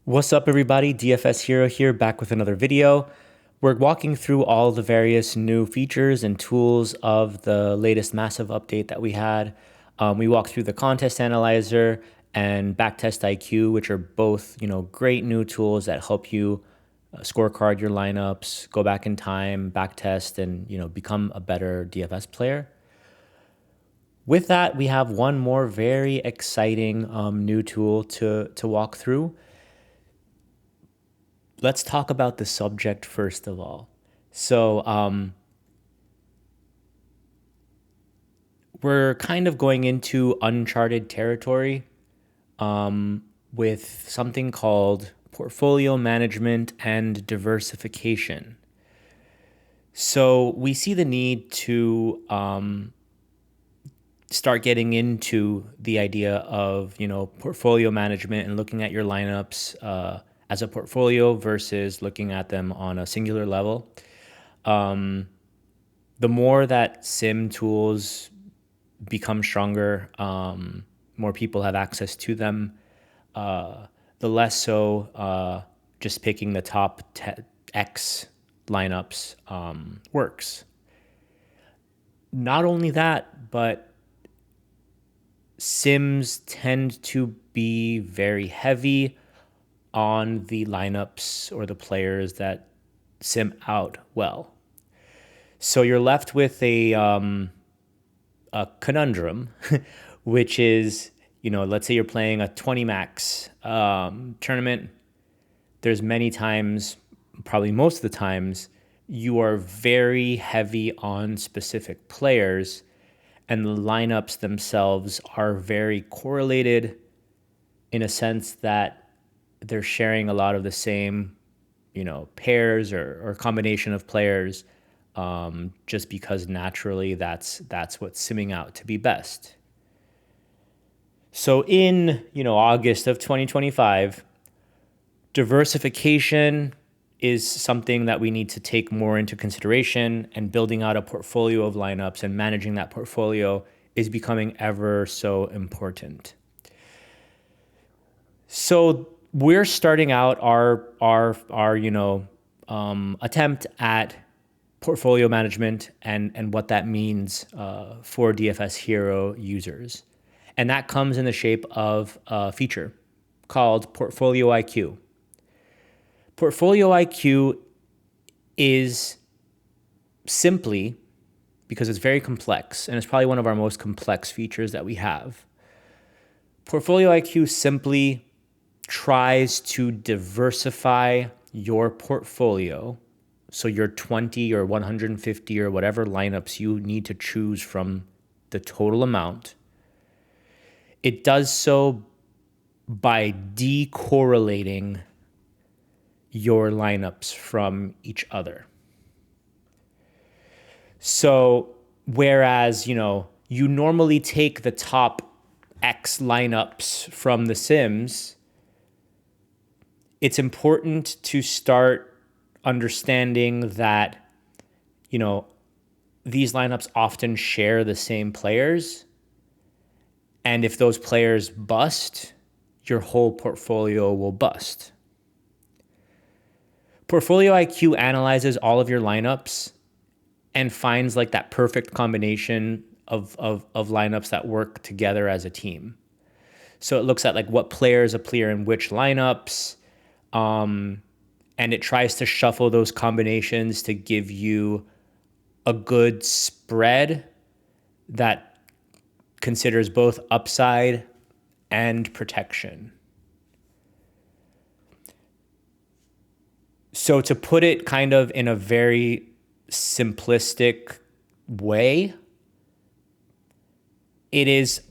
What's up, everybody? DFS Hero here, back with another video. We're walking through all the various new features and tools of the latest massive update that we had. We walked through the contest analyzer and backtest IQ, which are both, great new tools that help you scorecard your lineups, go back in time, backtest, and become a better DFS player. With that, we have one more very exciting new tool to walk through. Let's talk about the subject first of all. So, we're kind of going into uncharted territory with something called portfolio management and diversification. So, we see the need to start getting into the idea of, portfolio management and looking at your lineups as a portfolio versus looking at them on a singular level. The more that sim tools become stronger, more people have access to them, the less so just picking the top X lineups works. Not only that, but sims tend to be very heavy on the lineups or the players that sim out well. So you're left with a conundrum, which is, let's say you're playing a 20 max tournament. There's many times, probably most of the times, you are very heavy on specific players, and the lineups themselves are very correlated in a sense that they're sharing a lot of the same, pairs or combination of players, just because naturally that's what's simming out to be best. So in August of 2025, diversification is something that we need to take more into consideration, and building out a portfolio of lineups and managing that portfolio is becoming ever so important. So we're starting out our attempt at portfolio management and what that means for DFS Hero users. And that comes in the shape of a feature called PortfolioIQ. PortfolioIQ is simply, because it's very complex, and it's probably one of our most complex features that we have, PortfolioIQ simply tries to diversify your portfolio. So your 20 or 150 or whatever lineups you need to choose from the total amount, it does so by decorrelating your lineups from each other. So whereas, you normally take the top X lineups from the Sims, it's important to start understanding that, these lineups often share the same players. And if those players bust, your whole portfolio will bust. PortfolioIQ analyzes all of your lineups and finds like that perfect combination of lineups that work together as a team. So it looks at like what players appear in which lineups, and it tries to shuffle those combinations to give you a good spread that considers both upside and protection. So to put it kind of in a very simplistic way, it is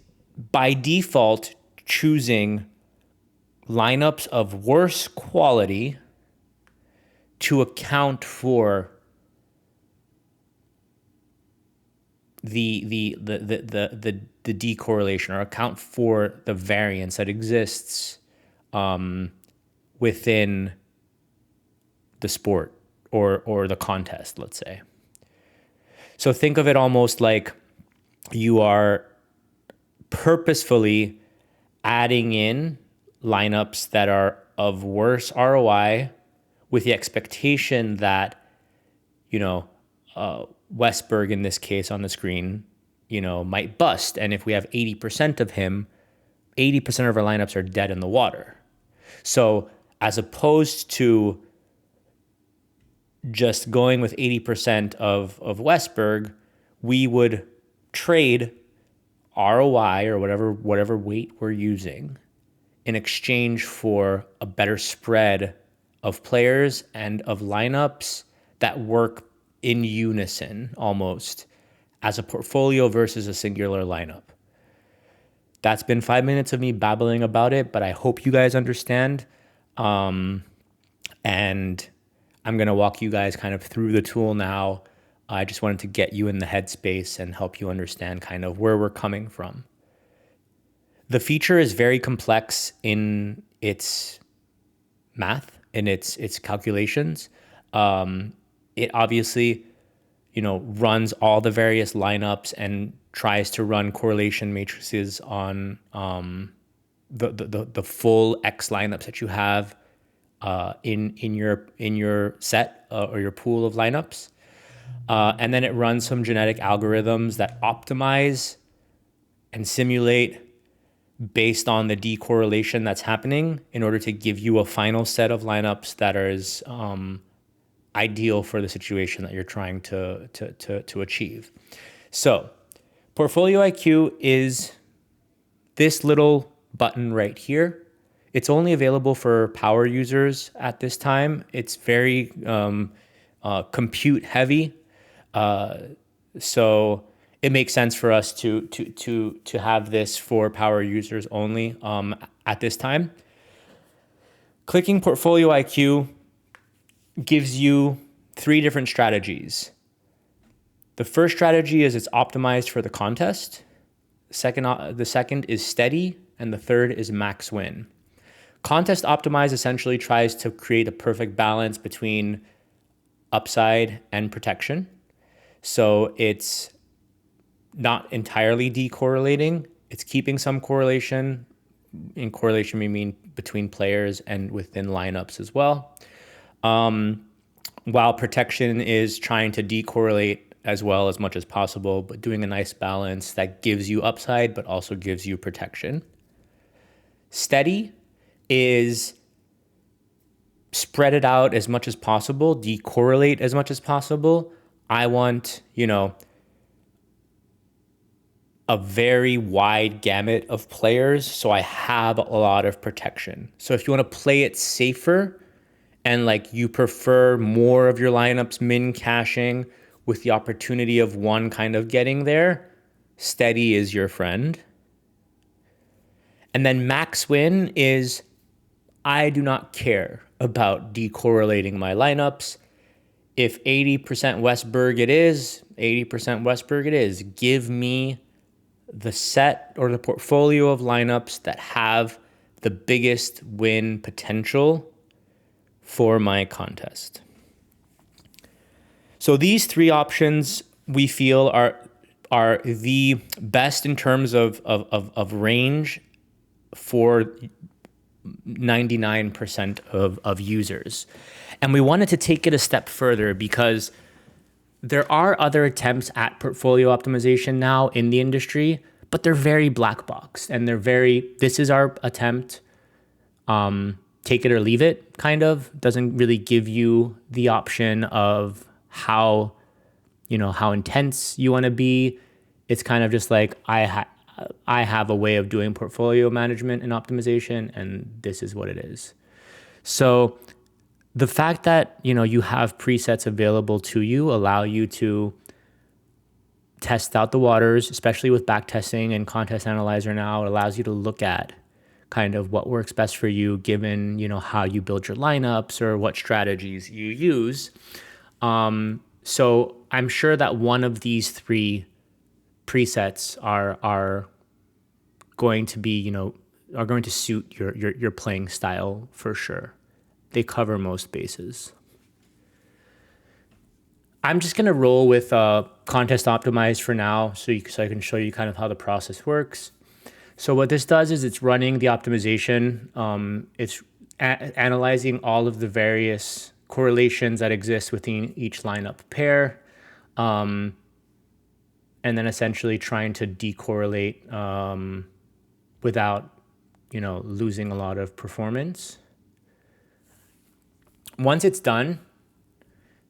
by default choosing lineups of worse quality to account for the decorrelation, or account for the variance that exists within the sport or the contest, let's say. So think of it almost like you are purposefully adding in lineups that are of worse ROI with the expectation that, you know, Westberg in this case on the screen, might bust. And if we have 80% of him, 80% of our lineups are dead in the water. So as opposed to just going with 80% of Westberg, we would trade ROI or whatever weight we're using in exchange for a better spread of players and of lineups that work in unison almost as a portfolio versus a singular lineup. That's been 5 minutes of me babbling about it, but I hope you guys understand. And I'm going to walk you guys kind of through the tool now. I just wanted to get you in the headspace and help you understand kind of where we're coming from. The feature is very complex in its math, in its calculations. It obviously, runs all the various lineups and tries to run correlation matrices on the full X lineups that you have in your set or your pool of lineups, and then it runs some genetic algorithms that optimize and simulate based on the decorrelation that's happening in order to give you a final set of lineups that is ideal for the situation that you're trying to achieve. So, Portfolio IQ is this little button right here. It's only available for power users at this time. It's very compute heavy, so it makes sense for us to have this for power users only at this time. Clicking Portfolio IQ gives you 3 different strategies. The first strategy is it's optimized for the contest. The second is steady, and the third is max win. Contest optimize essentially tries to create a perfect balance between upside and protection. So it's not entirely decorrelating. It's keeping some correlation. In correlation, we mean between players and within lineups as well. While protection is trying to decorrelate as well as much as possible, but doing a nice balance that gives you upside, but also gives you protection. Steady is spread it out as much as possible, decorrelate as much as possible. I want, a very wide gamut of players, so I have a lot of protection. So if you want to play it safer and you prefer more of your lineups min caching with the opportunity of one kind of getting there, steady is your friend. And then max win is I do not care about decorrelating my lineups. If 80% Westberg it is, 80% Westberg it is. Give me the set or the portfolio of lineups that have the biggest win potential for my contest. So these 3 options we feel are the best in terms of range for 99% of users. And we wanted to take it a step further because there are other attempts at portfolio optimization now in the industry, but they're very black box and this is our attempt, take it or leave it kind of. Doesn't really give you the option of how intense you want to be. It's kind of just like I have a way of doing portfolio management and optimization, and this is what it is. So the fact that, you have presets available to you allow you to test out the waters, especially with backtesting and Contest Analyzer now. It allows you to look at kind of what works best for you given, how you build your lineups or what strategies you use. So I'm sure that one of these 3 presets are going to be, are going to suit your playing style for sure. They cover most bases. I'm just going to roll with Contest Optimized for now so I can show you kind of how the process works. So what this does is it's running the optimization. It's analyzing all of the various correlations that exist within each lineup pair, and then essentially trying to decorrelate without, losing a lot of performance. Once it's done,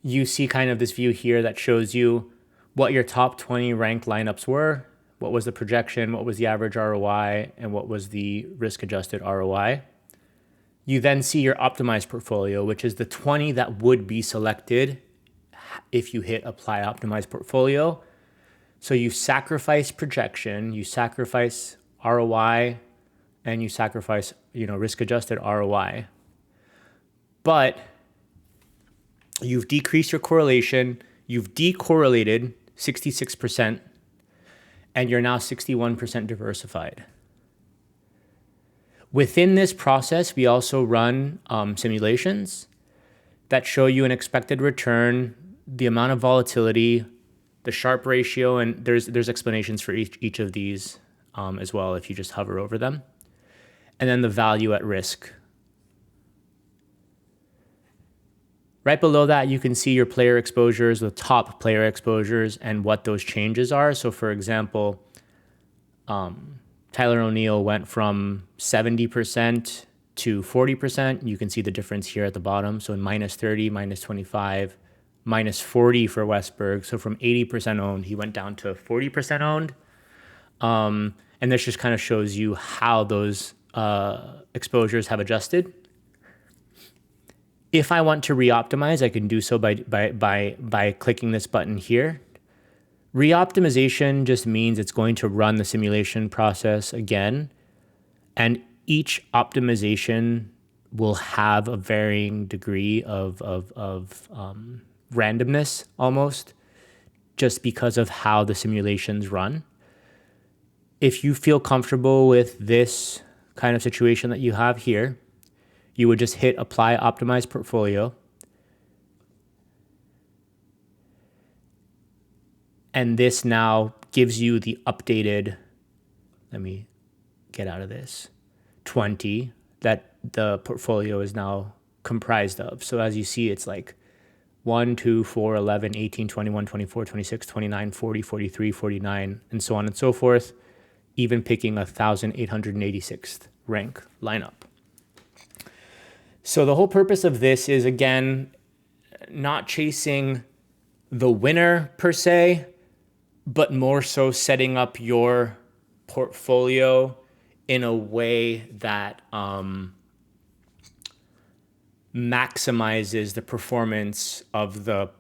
you see kind of this view here that shows you what your top 20 ranked lineups were, what was the projection, what was the average ROI, and what was the risk-adjusted ROI. You then see your optimized portfolio, which is the 20 that would be selected if you hit apply optimized portfolio. So you sacrifice projection, you sacrifice ROI, and you sacrifice, risk-adjusted ROI. But you've decreased your correlation, you've decorrelated 66%, and you're now 61% diversified. Within this process, we also run simulations that show you an expected return, the amount of volatility, the Sharpe ratio, and there's explanations for each of these as well if you just hover over them. And then the value at risk. Right below that, you can see your player exposures, the top player exposures, and what those changes are. So for example, Tyler O'Neill went from 70% to 40%. You can see the difference here at the bottom. So minus 30, minus 25, minus 40 for Westberg. So from 80% owned, he went down to 40% owned. And this just kind of shows you how those exposures have adjusted. If I want to re-optimize, I can do so by clicking this button here. Re-optimization just means it's going to run the simulation process again, and each optimization will have a varying degree of randomness almost, just because of how the simulations run. If you feel comfortable with this kind of situation that you have here, you would just hit apply optimize portfolio. And this now gives you the updated, let me get out of this, 20 that the portfolio is now comprised of. So as you see, it's like 1, 2, 4, 11, 18, 21, 24, 26, 29, 40, 43, 49, and so on and so forth, even picking 1,886th rank lineup. So the whole purpose of this is, again, not chasing the winner per se, but more so setting up your portfolio in a way that maximizes the performance of the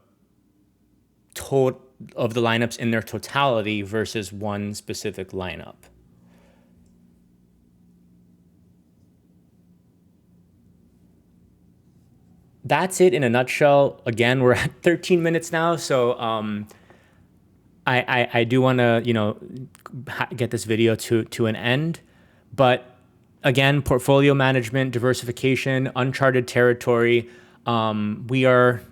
lineups in their totality versus one specific lineup. That's it in a nutshell. Again, we're at 13 minutes now, so I do want to get this video to an end. But again, portfolio management, diversification, uncharted territory. We are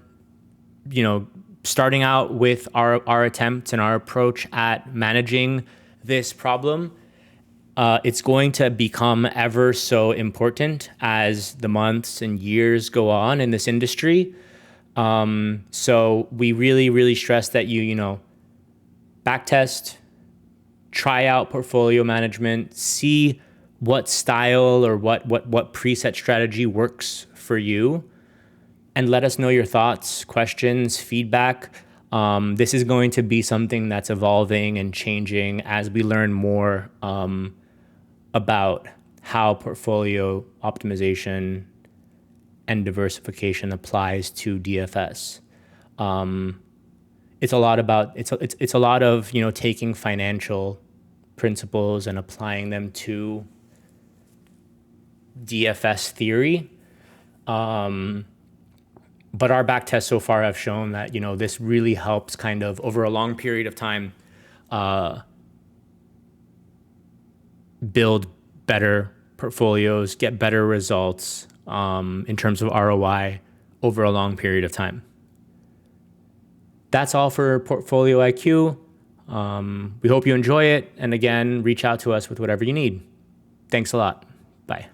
starting out with our attempts and our approach at managing this problem. It's going to become ever so important as the months and years go on in this industry. So we really, really stress that you backtest, try out portfolio management, see what style or what preset strategy works for you, and let us know your thoughts, questions, feedback. This is going to be something that's evolving and changing as we learn more about how portfolio optimization and diversification applies to DFS. It's a lot about it's a lot of taking financial principles and applying them to DFS theory. But our back tests so far have shown that this really helps kind of over a long period of time build better portfolios, get better results in terms of ROI over a long period of time. That's all for Portfolio IQ. We hope you enjoy it. And again, reach out to us with whatever you need. Thanks a lot. Bye.